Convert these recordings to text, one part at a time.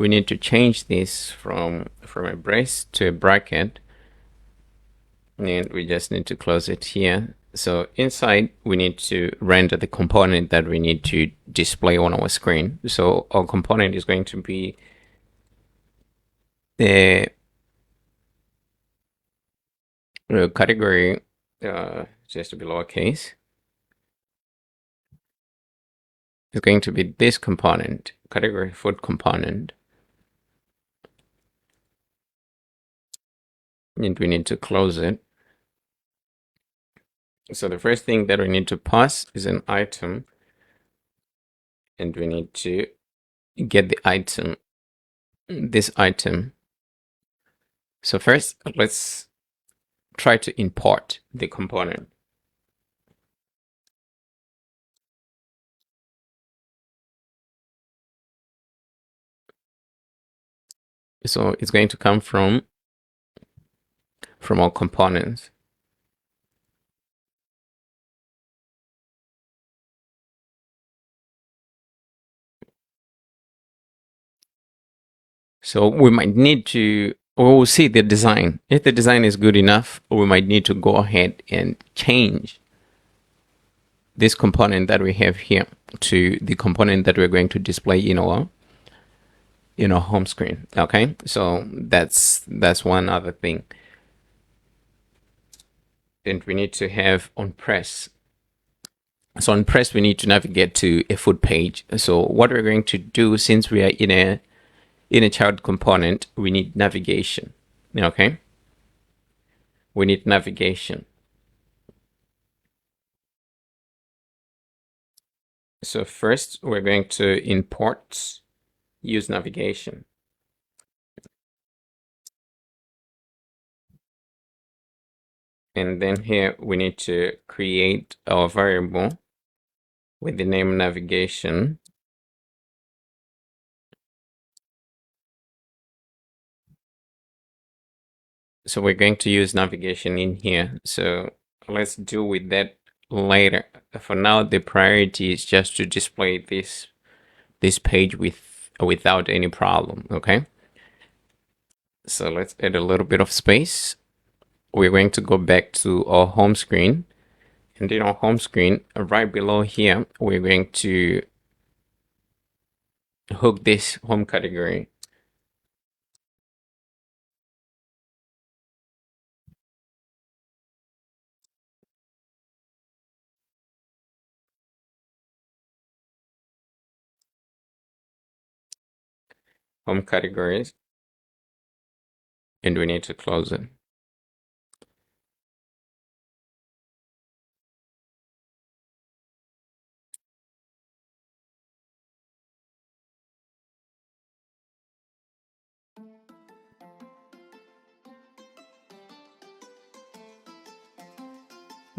we need to change this from a brace to a bracket, and we just need to close it here. So inside we need to render the component that we need to display on our screen. So our component is going to be the category, just to be lowercase. It's going to be this component, category food component. And we need to close it. So the first thing that we need to pass is an item, and we need to get the item, this item. So first, let's try to import the component. So it's going to come from our components. So we might need to, we'll see the design. If the design is good enough, we might need to go ahead and change this component that we have here to the component that we're going to display in our home screen. Okay, so that's one other thing. And we need to have on press. So on press, we need to navigate to a food page. So what we're going to do, since we are in a child component, we need navigation. Okay, we need navigation. So first we're going to import use navigation. And then here we need to create our variable with the name navigation. So we're going to use navigation in here. So let's deal with that later. For now, the priority is just to display this page without any problem. Okay. So let's add a little bit of space. We're going to go back to our home screen, and in our home screen, right below here, we're going to hook this home category. Home categories, and we need to close it.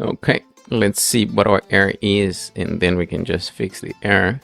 Okay, let's see what our error is, and then we can just fix the error.